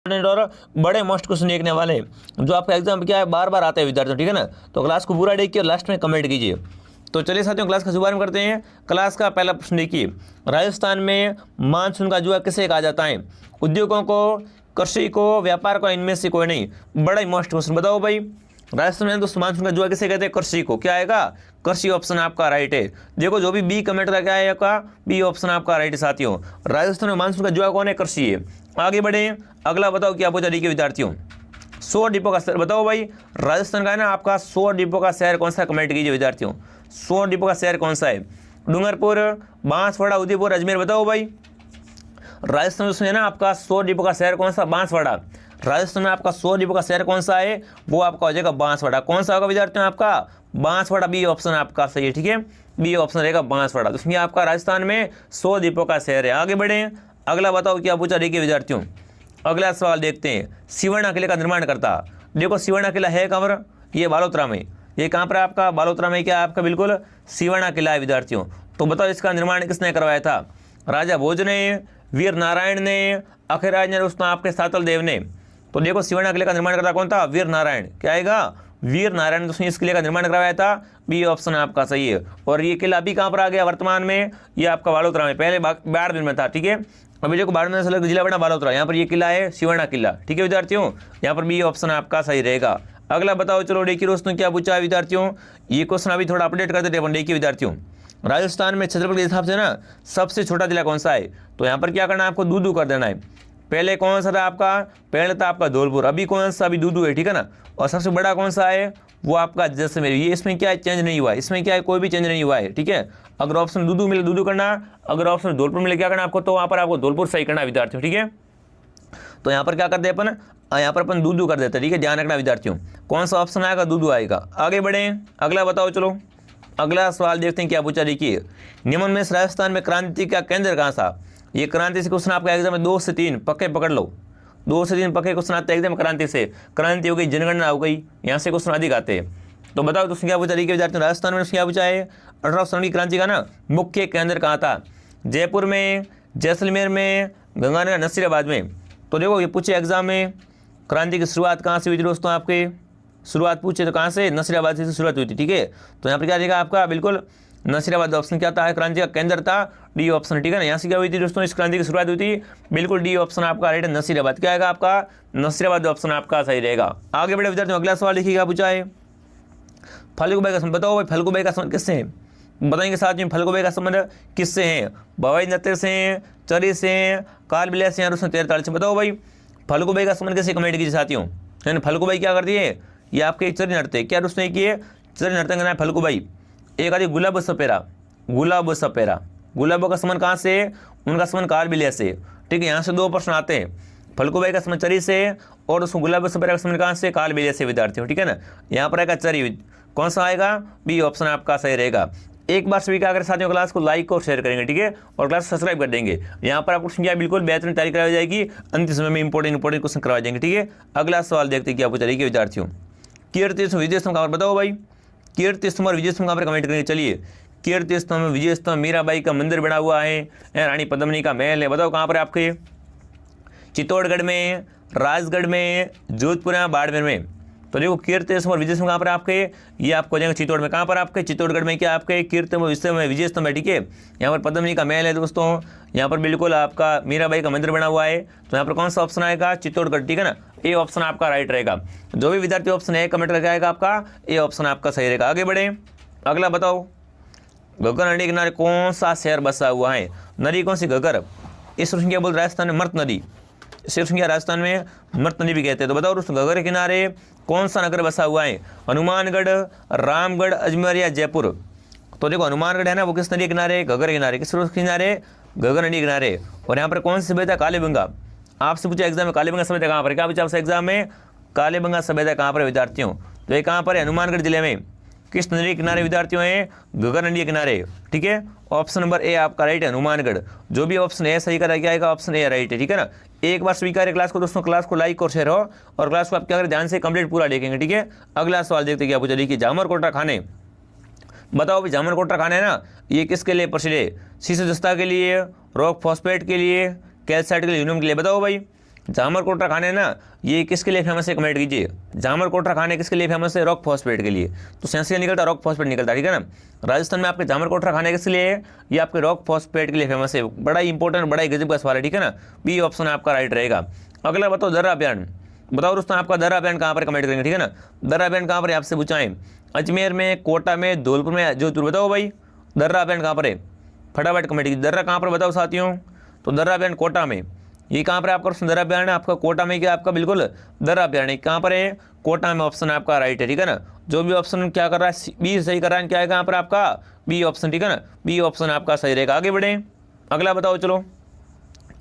और बड़े most question देखने वाले हैं जो आपका एग्जाम क्या है बार बार आते हैं विद्यार्थियों, ठीक है ना। तो क्लास को पूरा देखिए और लास्ट में कमेंट कीजिए। तो चलिए साथियों क्लास का शुभारंभ करते हैं। क्लास का पहला प्रश्न देखिए, राजस्थान में मानसून का जुआ किसे कहा जाता है? उद्योगों को, कृषि को, व्यापार को, इनमें से कोई नहीं। बड़ा ही मोस्ट क्वेश्चन बताओ भाई, राजस्थान में दोस्तों मानसून का जुआ किसे कहते हैं? कृषि को। क्या आएगा? कृषि ऑप्शन आपका राइट है। देखो जो भी बी कमेंट का क्या है आपका बी ऑप्शन आपका राइट है साथियों। राजस्थान में मानसून का जुआ कौन है? कृषि है। आगे बढ़े, अगला बताओ क्या पूछा देखिए विद्यार्थियों, 100 डिपो का शहर बताओ भाई। राजस्थान का है ना आपका 100 डिपो का शहर कौन सा? कमेंट कीजिए विद्यार्थियों, 100 डिपो का शहर कौन सा है? डूंगरपुर, बांसवाड़ा, उदयपुर, अजमेर बताओ भाई। राजस्थान में है ना आपका 100 डिपो का शहर कौन सा? बांसवाड़ा। राजस्थान में आपका 100 डिपो का शहर कौन सा है? वो आपका हो जाएगा बांसवाड़ा। कौन सा होगा विद्यार्थियों आपका? बांसवाड़ा। बी ऑप्शन आपका सही है, ठीक है, बी ऑप्शन रहेगा बांसवाड़ा। तो इसमें आपका राजस्थान में 100 डिपो का शहर है। आगे बढ़े, अगला बताओ क्या पूछा देखिए विद्यार्थियों। अगला सवाल देखते हैं, सिवना किले का निर्माण करता। देखो सिवना किला है कहाँ पर? ये बालोतरा में। ये कहाँ पर आपका? बालोतरा में। क्या आपका बिल्कुल सिवना किला है विद्यार्थियों। तो बताओ इसका निर्माण किसने करवाया था? राजा भोज ने, वीर नारायण ने, अखिराज ने, दोस्तों आपके सातल देव ने। तो देखो सिवना किले का निर्माण करता कौन था? वीर नारायण। क्या आएगा? वीर नारायण दोस्तों इस किले का निर्माण करवाया था। बी ऑप्शन आपका सही है। और ये किला अभी कहाँ पर आ गया वर्तमान में? ये आपका बालोतरा में, पहले बाड़मेर में था, ठीक है। अभी देखो बाड़मेर से अलग जिला बना बालोतरा, यहाँ पर ये किला है सिवना किला, ठीक है विद्यार्थियों। यहाँ पर बी ऑप्शन आपका सही रहेगा। अगला बताओ, चलो देखिए दोस्तों क्या पूछा है विद्यार्थियों। ये क्वेश्चन अभी थोड़ा अपडेट करते थे अपन। देखिए विद्यार्थियों, राजस्थान में क्षेत्रफल के हिसाब से ना सबसे छोटा जिला कौन सा है? तो यहाँ पर क्या करना है आपको? दूदू कर देना है। पहले कौन सा था आपका? पहले था आपका धौलपुर, अभी कौन सा? अभी दूदू है, ठीक है ना। और सबसे बड़ा कौन सा है? वो आपका जैसलमेर। ये इसमें क्या है? चेंज नहीं हुआ है, इसमें क्या है? कोई भी चेंज नहीं हुआ है, ठीक है। अगर ऑप्शन दूदू मिले दूदू करना, अगर ऑप्शन धौलपुर मिले क्या करना आपको? तो वहाँ पर आपको धौलपुर सही करना विद्यार्थियों, ठीक है। तो यहाँ पर क्या करते हैं अपन? यहाँ पर अपन दूदू कर देते हैं, ठीक है, ध्यान रखना विद्यार्थियों। कौन सा ऑप्शन आएगा? दूदू आएगा। आगे बढ़े, अगला बताओ। चलो अगला सवाल देखते हैं क्या पूछा देखिए। निम्न में राजस्थान में क्रांति का केंद्र कहाँ था? ये क्रांति से क्वेश्चन आपका एग्जाम में 2 से 3 पक्के पकड़ लो। 2 से 3 पक्के क्वेश्चन आते हैं एग्जाम क्रांति से। क्रांति हो गई, जनगणना हो गई, यहाँ से क्वेश्चन अधिक आते हैं। तो बताओ दोस्तों क्या पूछा देखिए विद्यार्थियों, राजस्थान में क्या पूछा है? 1800 की क्रांति का ना मुख्य केंद्र कहाँ था? जयपुर में, जैसलमेर में, गंगानगर, नसीराबाद में। तो देखो ये पूछे एग्जाम में, क्रांति की शुरुआत कहाँ से हुई थी दोस्तों? आपके शुरुआत पूछे तो कहाँ से? नसीराबाद से शुरुआत हुई थी, ठीक है। तो यहाँ पर क्या रहेगा आपका? बिल्कुल नसीराबाद ऑप्शन क्या था? क्रांति का केंद्र था, डी ऑप्शन, ठीक है ना। यहाँ से क्या हुई थी दोस्तों? इस क्रांति की शुरुआत हुई थी, बिल्कुल डी ऑप्शन आपका राइट है, नसीराबाद। क्या आएगा आपका? नसीराबाद ऑप्शन आपका सही रहेगा। आगे बढ़े विद्यार्थियों, अगला सवाल देखिएगा पूछा है, फल्गुबाई का संबंध बताओ भाई। फल्गुबाई का संबंध किससे है? बताएंगे साथ में फल्गुबाई का संबंध किससे है? भवाई नृत्य से, चरी से, काल विलय से, और उसने 13 से। बताओ भाई फल्गुबाई का संबंध कैसे? कमेंट कीजिए साथियों। है फल्गुबाई क्या करती है? ये आपके एक चरी नृत्य, क्या उसने किए? चरी नृत्य का नाम है फल्गुबाई। एक आदि गुलाब सपेरा, गुलाब सपेरा, गुलाबों का संबंध कहाँ से? उनका संबंध काल विलय से, ठीक है। यहाँ से 2 प्रश्न आते हैं, फल्गुबाई का संबंध चरी से और उसको गुलाब सपेरा का संबंध कहाँ से? काल विलय से विद्यार्थियों, ठीक है ना। यहाँ पर आएगा चरी, कौन सा आएगा? बी ऑप्शन आपका सही रहेगा। एक बार सभी क्या करें साथियों, क्लास को लाइक और शेयर करेंगे, ठीक है, और क्लास सब्सक्राइब कर देंगे। यहाँ पर आपको क्या बिल्कुल बेहतरीन तैयारी कराई जाएगी, अंतिम समय में इंपॉर्टेंट क्वेश्चन करवाए जाएंगे, ठीक है। अगला सवाल देखते हैं क्या पूछा देखिए विद्यार्थियों, कीर्ति स्तंभ विजय स्तंभ कहाँ पर? बताओ भाई कीर्ति स्तंभ और विजय स्तंभ कहाँ पर? कमेंट करेंगे। चलिए कीर्ति स्तंभ, विजय स्तंभ, मीराबाई का मंदिर बना हुआ है, रानी पद्मिनी का महल है। बताओ कहाँ पर आपके? चित्तौड़गढ़ में, राजगढ़ में, जोधपुर में, बाड़मेर में। तो देखो कीर्ति स्तंभ और विजय स्तंभ कहाँ पर आपके? ये आपको हो जाएगा चित्तौड़ में। कहाँ पर आपके? चित्तौड़गढ़ में। क्या आपके? कीर्ति में विजय स्तंभ है, ठीक है। यहाँ पर पद्मिनी का महल है दोस्तों, यहाँ पर बिल्कुल आपका मीराबाई का मंदिर बना हुआ है। तो यहाँ पर कौन सा ऑप्शन आएगा? चित्तौड़गढ़, ठीक है ना। ए ऑप्शन आपका राइट रहेगा। जो भी विद्यार्थी ऑप्शन ए कमेंट करके आएगा आपका ए ऑप्शन आपका सही रहेगा। आगे बढ़े, अगला बताओ, घग्गर नदी किनारे कौन सा शहर बसा हुआ है? नदी कौन सी? घग्गर। इस प्रश्न क्या बोल? राजस्थान में मृत नदी, सिर्फ क्या राजस्थान में मृत नदी भी कहते हैं। तो बताओ दोस्तों घग्गर के किनारे कौन सा नगर बसा हुआ है? हनुमानगढ़, रामगढ़, अजमेर या जयपुर? तो देखो हनुमानगढ़ है ना, वो किस नदी के किनारे? घग्गर किनारे। किस किनारे? घग्गर नदी किनारे। और यहाँ पर कौन सी सभ्यता? कालीबंगा। आपसे पूछा एग्जाम में कालीबंगा सभ्यता कहाँ पर? क्या पूछा आपसे एग्जाम में? कालीबंगा सभ्यता कहाँ पर विद्यार्थियों? तो ये कहाँ पर है? हनुमानगढ़ जिले में। किस नदी के किनारे विद्यार्थियों है? घग्गर नदी के किनारे, ठीक है। ऑप्शन नंबर ए आपका राइट है, हनुमानगढ़। जो भी ऑप्शन ए सही करा क्या आएगा? ऑप्शन ए राइट है, ठीक है ना। एक बार स्वीकार है क्लास को दोस्तों, क्लास को लाइक और शेयर हो, और क्लास को आप क्या करें? ध्यान से कंप्लीट पूरा देखेंगे, ठीक है। अगला सवाल देखते क्या पूछा देखिए, जामर कोटा खाने। बताओ भाई जामर कोटा खाने है ना, ये किसके लिए प्रसिद्ध है? शीशो जस्ता के लिए, रॉक फॉस्फेट के लिए, कैल्साइट के लिए, यूनियम के लिए। बताओ भाई जामर कोटरा खाने ना ये किसके लिए फेमस है, कमेंट कीजिए। जामर कोटरा खाने किसके लिए फेमस है, रॉक फॉस्फेट के लिए। तो सेंस निकलता है रॉक फॉस्फेट निकलता है, ठीक है ना। राजस्थान में आपके जामर कोटरा खाने किस लिए है, ये आपके रॉक फॉस्फेट के लिए फेमस है। बड़ा ही इंपॉर्टेंट, बड़ा ही गजब का सवाल है, ठीक है ना। बी ऑप्शन आपका राइट रहेगा। अगला बताओ दर्रा अभियान, बताओ दोस्तों आपका दर्रा अभियान कहाँ पर, कमेंट करेंगे, ठीक है ना। दर्रा अभियान कहाँ पर है आपसे पूछा है, अजमेर में, कोटा में, धौलपुर में, जोधपुर, बताओ भाई दर्रा अभियान कहाँ पर है, फटाफट कमेंट कीजिए। दर्रा कहाँ पर बताओ साथियों, तो दर्रा अभियान कोटा में। ये कहाँ पर है आपका दर्रा अभियान है, आपका कोटा में क्या आपका बिल्कुल दर्रा अभियान है, कहाँ पर है, कोटा में। ऑप्शन आपका राइट है, ठीक है ना। जो भी ऑप्शन क्या कर रहा है, बी सही कर रहा है, क्या है कहाँ पर आपका बी ऑप्शन, ठीक है ना। बी ऑप्शन आपका सही रहेगा। आगे बढ़े, अगला बताओ चलो।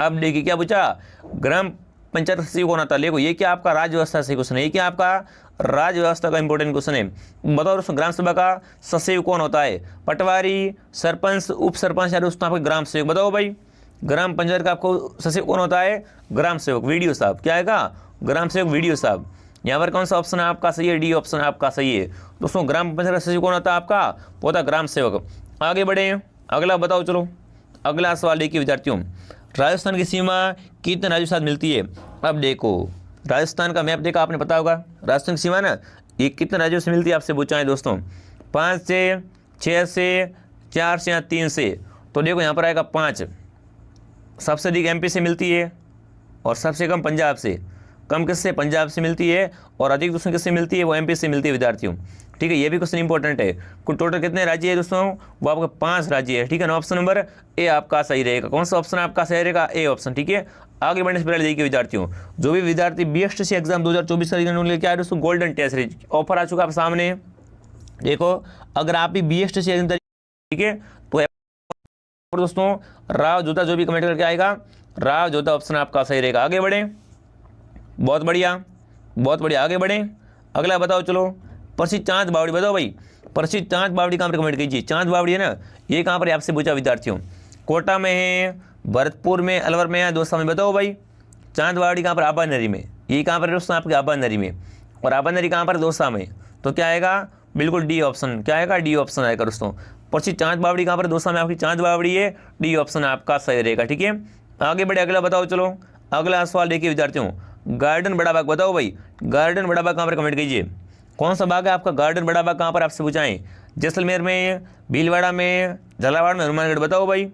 अब देखिए क्या पूछा, ग्राम पंचायत सचिव कौन आता है, देखो ये क्या आपका राज्य व्यवस्था से क्वेश्चन है, ये क्या आपका राज्य व्यवस्था का इंपॉर्टेंट क्वेश्चन है। बताओ दोस्तों ग्राम सभा का सचिव कौन होता है, पटवारी, सरपंच, उप सरपंच या दोस्तों आपके ग्राम सेवक। बताओ भाई ग्राम पंचायत का आपको सचिव कौन होता है, ग्राम सेवक, वीडियो साहब, क्या आएगा, ग्राम सेवक, वीडियो साहब। यहाँ पर कौन सा ऑप्शन आपका सही है, डी ऑप्शन आपका सही है। दोस्तों ग्राम पंचायत का सचिव कौन होता है आपका, वो होता है ग्राम सेवक। आगे बढ़े, अगला बताओ चलो। अगला सवाल देखिए विद्यार्थियों, राजस्थान की सीमा कितने राज्यों के साथ मिलती है। अब देखो राजस्थान का मैप देखा आपने, पता होगा राजस्थान की सीमा ना ये कितने राज्यों से मिलती है, आपसे पूछा है दोस्तों, 5 से, 6 से, 4 से या 3 से। तो देखो यहाँ पर आएगा 5, सबसे अधिक एमपी से मिलती है और सबसे कम पंजाब से। कम किससे, पंजाब से मिलती है, और अधिक दोस्तों किससे मिलती है, वो एमपी से मिलती है विद्यार्थियों, ठीक है। ये भी क्वेश्चन इंपॉर्टेंट है। कुल टोटल कितने राज्य है दोस्तों, वो आपके 5 राज्य है, ठीक है ना। ऑप्शन नंबर ए आपका सही रहेगा। कौन सा ऑप्शन आपका सही रहेगा, ए ऑप्शन, ठीक है। आगे बढ़ने से पहले देखिए विद्यार्थियों, जो भी विद्यार्थी बीएसटीसी एग्जाम 2024 का लेकर क्या है दोस्तों, गोल्डन टेस्ट सीरीज ऑफर आ चुका है आप सामने। देखो अगर आप भी बीएसटीसी एग्जाम, ठीक है, तो दोस्तों राव जोधा जो भी कमेंट करके आएगा, राव जोधा ऑप्शन आपका सही रहेगा। आगे बढ़े, बहुत बढ़िया, बहुत बढ़िया, आगे बढ़े। अगला बताओ चलो, प्रसिद्ध चांद बावड़ी, बताओ भाई प्रसिद्ध चांद बावड़ी कहाँ पर, कमेंट कीजिए। चांद बावड़ी है ना, ये कहाँ पर आपसे पूछा विद्यार्थियों, कोटा में है, भरतपुर में, अलवर में है, दोस्तों में बताओ भाई चांद बावड़ी कहाँ पर, आबा नरी में। ये कहाँ पर दोस्तों आपके आबा नरी में, और आबा नरी कहाँ पर, दोस्ता में। तो क्या आएगा, बिल्कुल डी ऑप्शन, क्या आएगा, डी ऑप्शन आएगा दोस्तों। प्रसिद्ध चांद बावड़ी कहाँ पर, दोस्ता में आपकी चांद बावड़ी है, डी ऑप्शन आपका सही रहेगा, ठीक है। आगे बढ़े, अगला बताओ चलो। अगला सवाल देखिए विद्यार्थियों, गार्डन बड़ा बाग, बताओ भाई गार्डन बड़ा बाग कहाँ पर, कमेंट कीजिए। कौन सा बाग है आपका गार्डन बड़ा बाग, कहाँ पर आपसे पूछाएं, जैसलमेर में, भीलवाड़ा में, झालावाड़ में, हनुमानगढ़, बताओ भाई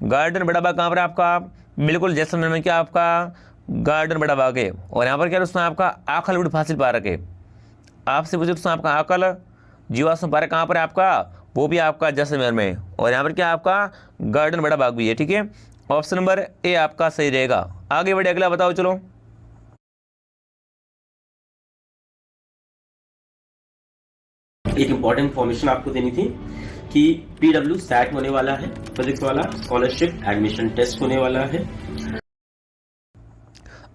गार्डन बड़ा बाग कहाँ पर आपका, बिल्कुल जैसलमेर में क्या आपका गार्डन बड़ा बाग है। और यहाँ पर क्या दोस्तों आपका आखलवुड फासिल पार्क है। आपसे पूछे दोस्तों आपका आकल जीवाश्म पार्क कहाँ पर है आपका, वो भी आपका जैसलमेर में, और यहाँ पर क्या आपका गार्डन बड़ा बाग भी है, ठीक है। ऑप्शन नंबर ए आपका सही रहेगा। आगे बढ़े, अगला बताओ चलो। एक इम्पॉर्टेंट इन्फॉर्मेशन आपको देनी थी कि पीडब्ल्यू सैट होने वाला है, फिजिक्स वाला स्कॉलरशिप एडमिशन टेस्ट होने वाला है।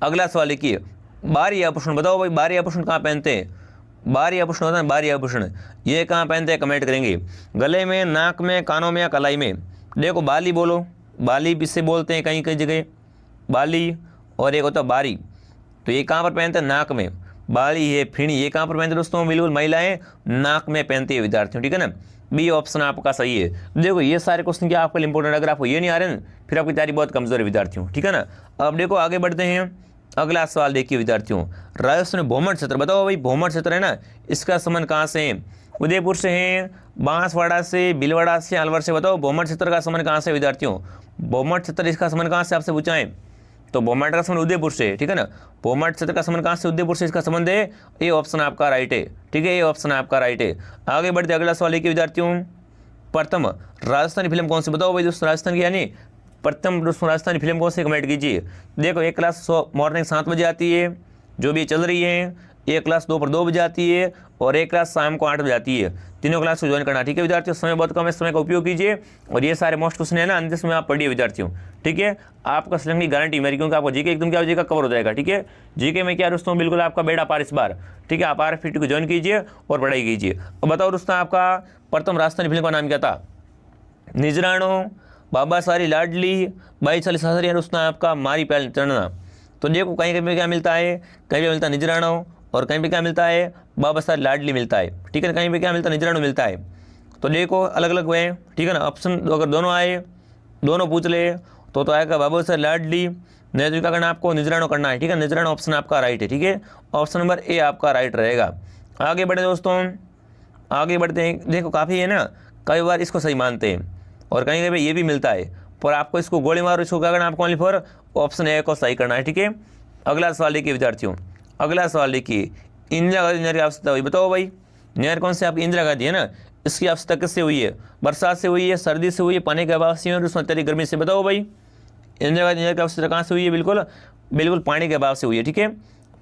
अगला सवाल लिखिए, बारी आभूषण, बताओ भाई बारी आभूषण कहाँ पहनते हैं, बारी आभूषण होता है, बारी आभूषण ये कहाँ पहनते हैं, कमेंट करेंगे। गले में, नाक में, कानों में या कलाई में। देखो बाली बोलो, बाली भी से बोलते हैं कहीं कई जगह बाली, और एक होता है बारी। तो ये कहाँ पर पहनते हैं, नाक में। बाली है, फिणी, ये कहाँ पर पहनते हैं दोस्तों, बिल्कुल महिलाएं नाक में पहनती है विद्यार्थियों, ठीक है ना। बी ऑप्शन आपका सही है। देखो ये सारे क्वेश्चन क्या आपके लिए इंपॉर्टेंट, अगर आपको ये नहीं आ रहे ना फिर आपकी तैयारी बहुत कमजोर है विद्यार्थियों, ठीक है ना। अब देखो आगे बढ़ते हैं, अगला सवाल देखिए विद्यार्थियों, राजस्थान में भोमट क्षेत्र, बताओ भाई भोमट क्षेत्र है ना, इसका संबंध कहाँ से है, उदयपुर से है, बांसवाड़ा से, भीलवाड़ा से, अलवर से। बताओ भोमट क्षेत्र का संबंध कहाँ से विद्यार्थियों, भोमट क्षेत्र इसका संबंध कहाँ से आपसे पूछा है, तो भोमट का संबंध उदयपुर से, ठीक है ना। भोमट क्षेत्र का संबंध कहाँ से, उदयपुर से इसका संबंध है, ये ऑप्शन आपका राइट है, ठीक है, ये ऑप्शन आपका राइट है। आगे बढ़ते अगला सवाल देखिए विद्यार्थियों, प्रथम राजस्थानी फिल्म कौन सी, बताओ भाई दोस्तों राजस्थान की यानी प्रथम दोस्तों राजस्थानी फिल्म कौन सी, कमेंट कीजिए। देखो एक क्लास मॉर्निंग 7 बजे आती है जो भी चल रही है, एक क्लास दोपहर 2 बजे आती है, और एक क्लास शाम को 8 बजे आती है। तीनों क्लास को ज्वाइन करना, ठीक है विद्यार्थियों। समय बहुत कम है, समय का उपयोग कीजिए, और ये सारे मोस्ट क्वेश्चन है ना अंतिम समय आप पढ़िए विद्यार्थियों, ठीक है। आपका सिलेक्शन की गारंटी मेरी, क्योंकि आपको जीके एकदम क्या हो जाएगा, कवर हो जाएगा, ठीक है। जीके में क्या दोस्तों बिल्कुल आपका बेड़ा पार इस बार, ठीक है। आप RFPT को ज्वाइन कीजिए और पढ़ाई कीजिए। अब बताओ दोस्तों आपका प्रथम राजस्थानी फिल्म का नाम क्या था, निजराणो, बाबा सारी लाडली, 22 साली सासरिया, दोस्तों आपका मारी पैल चढ़ना। तो देखो कहीं कहीं क्या मिलता है, कहीं पे मिलता है निजराणो, और कहीं पे क्या मिलता है, बाबा सारी लाडली मिलता है, ठीक है ना। कहीं पे क्या मिलता है, निजराणो मिलता है। तो देखो अलग अलग हुए, ठीक है ना। ऑप्शन अगर दोनों आए, दोनों पूछ ले तो आएगा बाबा सारी लाडली, नहीं तो क्या करना है आपको, निजरानो करना है, ठीक है। निजरानो ऑप्शन आपका राइट है, ठीक है। ऑप्शन नंबर ए आपका राइट रहेगा। आगे बढ़े दोस्तों, आगे बढ़ते हैं। देखो काफ़ी है ना, कई बार इसको सही मानते हैं और कहीं कहीं ये भी मिलता है, पर आपको इसको गोली मारो, इसको क्या करना है आपको, ओनली फॉर ऑप्शन ए को सही करना है, ठीक है। अगला सवाल देखिए विद्यार्थियों, अगला सवाल देखिए, इंदिरा गांधी नहर की आवश्यकता हुई, बताओ भाई। नहर कौन से आपकी, इंदिरा गांधी है ना, इसकी आवश्यकता किससे हुई है, बरसात से हुई है, सर्दी से हुई है, पानी के अभाव से, और उसमें अत्यधिक गर्मी से, बताओ भाई। इंदिरा गांधी नहर की आवश्यकता कहाँ से हुई है, बिल्कुल बिल्कुल पानी के अभाव से हुई है, ठीक है,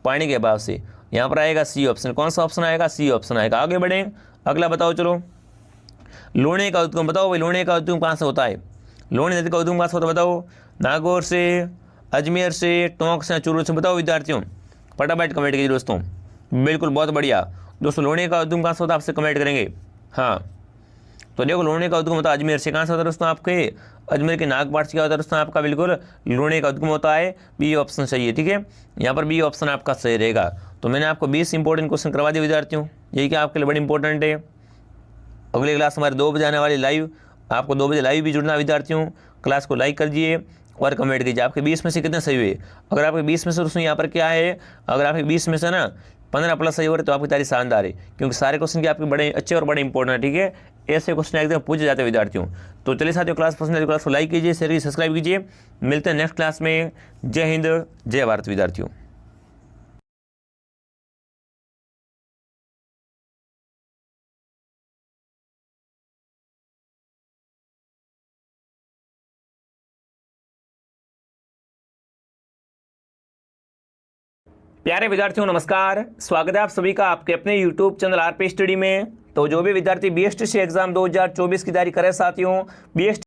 पानी के अभाव से। यहाँ पर आएगा सी ऑप्शन, कौन सा ऑप्शन आएगा, सी ऑप्शन आएगा। आगे बढ़ें, अगला बताओ चलो। लोणे का उद्गम, बताओ भाई, लोणे का उद्गम कहाँ से होता है, लोणी नदी का उद्गम कहाँ से होता है, बताओ। नागौर से, अजमेर से, टोंक से, चूरू से, बताओ विद्यार्थियों, फटाफट कमेंट कीजिए दोस्तों। बिल्कुल बहुत बढ़िया दोस्तों, लोणे का उद्गम कहाँ से होता है, आपसे कमेंट करेंगे। हाँ तो देखो, लोणे का उद्गम होता है अजमेर से, कहाँ से होता है दोस्तों, आपके अजमेर के नागपाट से क्या होता है दोस्तों, आपका बिल्कुल लोणे का उद्गम होता है। बी ऑप्शन सही है, ठीक है, यहाँ पर बी ऑप्शन आपका सही रहेगा। तो मैंने आपको 20 इंपॉर्टेंट क्वेश्चन करवा दिए विद्यार्थियों, यही क्या आपके लिए बड़ी इंपॉर्टेंट है। अगली क्लास हमारे 2 बजे आने वाली लाइव, आपको 2 बजे लाइव भी जुड़ना विद्यार्थियों। क्लास को लाइक करिए और कमेंट कीजिए, आपके 20 में से कितने सही हुए। अगर आपके 20 में से दोस्तों यहाँ पर क्या है, अगर आपके 20 में से ना 15 प्लस सही हो रहे तो आपकी तारीफ शानदार है, क्योंकि सारे क्वेश्चन के आपके बड़े अच्छे और बड़े इंपॉर्टेंट है, ठीक है। ऐसे क्वेश्चन एग्जाम पूछे जाते हैं विद्यार्थियों। तो चलिए साथियों, क्लास पसंद है तो क्लास को लाइक कीजिए, शेयर कीजिए, सब्सक्राइब कीजिए। मिलते हैं नेक्स्ट क्लास में। जय हिंद, जय भारत विद्यार्थियों। प्यारे विद्यार्थियों नमस्कार, स्वागत है आप सभी का आपके अपने YouTube चैनल आरपी स्टडी में। तो जो भी विद्यार्थी BSTC एग्जाम 2024 की तैयारी करे साथियों, BSTC